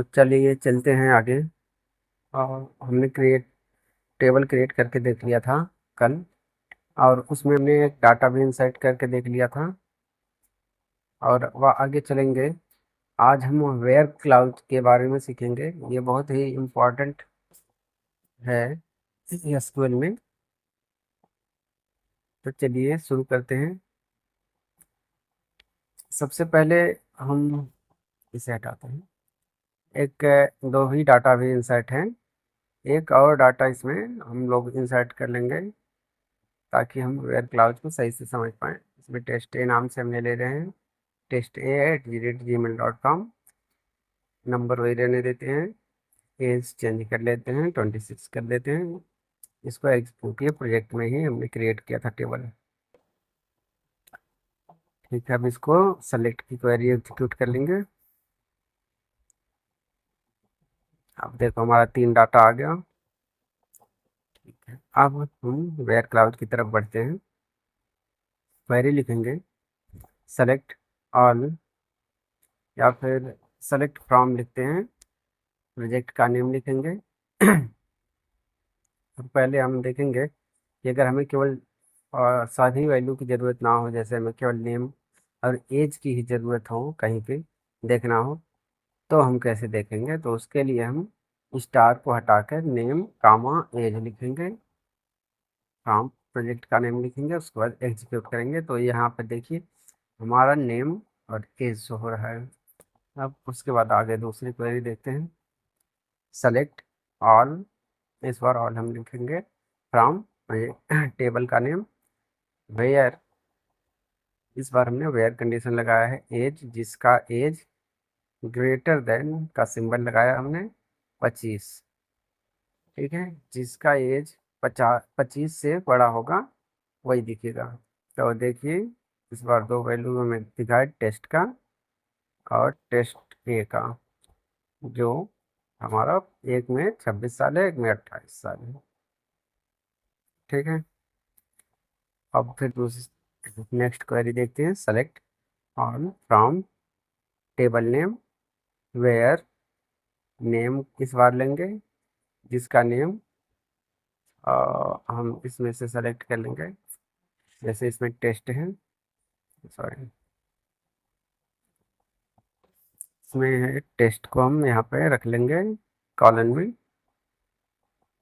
चलिए चलते हैं आगे। और हमने टेबल क्रिएट करके देख लिया था कल, और उसमें हमने एक डाटा भी इंसर्ट करके देख लिया था। और वह आगे चलेंगे। आज हम वेयर क्लाउड के बारे में सीखेंगे। ये बहुत ही इम्पोर्टेंट है एसक्यूएल में। तो चलिए शुरू करते हैं। सबसे पहले हम इसे हटाते हैं। एक दो ही डाटा भी इंसर्ट हैं। एक और डाटा इसमें हम लोग इंसर्ट कर लेंगे ताकि हम वेयर क्लाउड को सही से समझ पाएँ। इसमें टेस्ट ए नाम से हमने ले रहे हैं, testa@gmail.com। नंबर वही रहने देते हैं। एज चेंज कर लेते हैं, 26 कर देते हैं। इसको एग्जीक्यूट किए प्रोजेक्ट में ही हमने क्रिएट किया था टेबल। ठीक है, अब इसको सेलेक्ट की क्वेरी एग्जीक्यूट कर लेंगे। अब देखो हमारा 3 डाटा आ गया। ठीक है, अब हम वेयर क्लाउड की तरफ बढ़ते हैं। क्वेरी लिखेंगे सेलेक्ट ऑल, या फिर सेलेक्ट फ्रॉम लिखते हैं। प्रोजेक्ट का नेम लिखेंगे। तो पहले हम देखेंगे कि अगर हमें केवल सादी वैल्यू की ज़रूरत ना हो, जैसे हमें केवल नेम और एज की ही ज़रूरत हो, कहीं पे देखना हो, तो हम कैसे देखेंगे। तो उसके लिए हम स्टार को हटाकर नेम कामा एज लिखेंगे। हम प्रोजेक्ट का नेम लिखेंगे, उसके बाद एग्जीक्यूट करेंगे। तो यहाँ पर देखिए हमारा नेम और एज शो हो रहा है। अब उसके बाद आगे दूसरी क्वेरी देखते हैं। सेलेक्ट ऑल, इस बार ऑल हम लिखेंगे। फ्रॉम टेबल का नेम, वेयर, इस बार हमने वेयर कंडीशन लगाया है। एज, जिसका एज ग्रेटर देन का सिंबल लगाया हमने 25। ठीक है, जिसका एज 25 से बड़ा होगा वही दिखेगा। तो देखिए इस बार दो वैल्यू हमें दिखा है, टेस्ट का और टेस्ट ए का, जो हमारा एक में 26 साल है, एक में 28 साल है। ठीक है, अब फिर दूसरी नेक्स्ट क्वेरी देखते हैं। Select on from table name, where, name इस बार लेंगे, जिसका नेम हम इसमें से सेलेक्ट कर लेंगे। जैसे इसमें टेस्ट है, सॉरी, इसमें है टेस्ट को हम यहाँ पे रख लेंगे कॉलन में।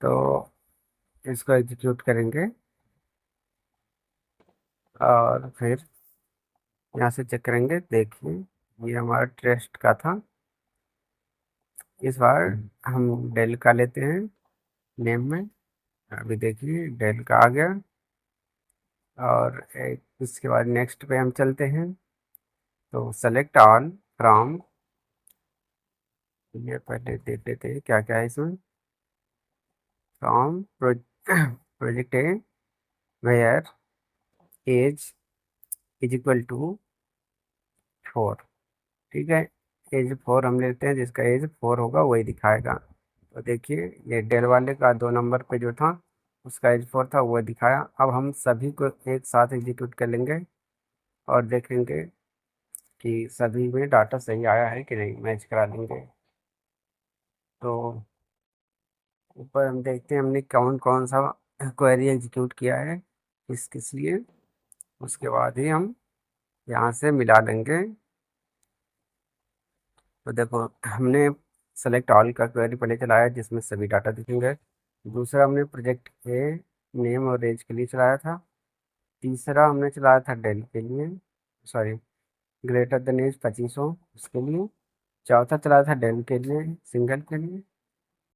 तो इसको एग्जीक्यूट करेंगे और फिर यहाँ से चेक करेंगे। देखिए ये हमारा टेस्ट का था। इस बार हम डेल का लेते हैं नेम में। अभी देखिए डेल का आ गया। और इसके बाद नेक्स्ट पे हम चलते हैं। तो सेलेक्ट ऑल फ्रॉम, ये पहले देख लेते हैं क्या क्या है इसमें। From project A, where age is equal to 4। ठीक है, एज 4 हम लेते हैं, जिसका एज 4 होगा वही दिखाएगा। तो देखिए ये डेल वाले का 2 नंबर पे जो था उसका एज 4 था, वो दिखाया। अब हम सभी को एक साथ एग्जीक्यूट कर लेंगे और देखेंगे कि सभी में डाटा सही आया है कि नहीं, मैच करा देंगे। तो ऊपर हम देखते हैं हमने कौन कौन सा क्वेरी एग्जीक्यूट किया है, किस किस लिए। उसके बाद ही हम यहाँ से मिला लेंगे। तो देखो हमने सेलेक्ट ऑल का क्वेरी पहले चलाया, जिसमें सभी डाटा दिखेंगे। दूसरा हमने प्रोजेक्ट ए नेम और एज के लिए चलाया था। तीसरा हमने चलाया था डेल के लिए, सॉरी, ग्रेटर देन एज 25 हो उसके लिए। चौथा चलाया था डेल के लिए, सिंगल के लिए।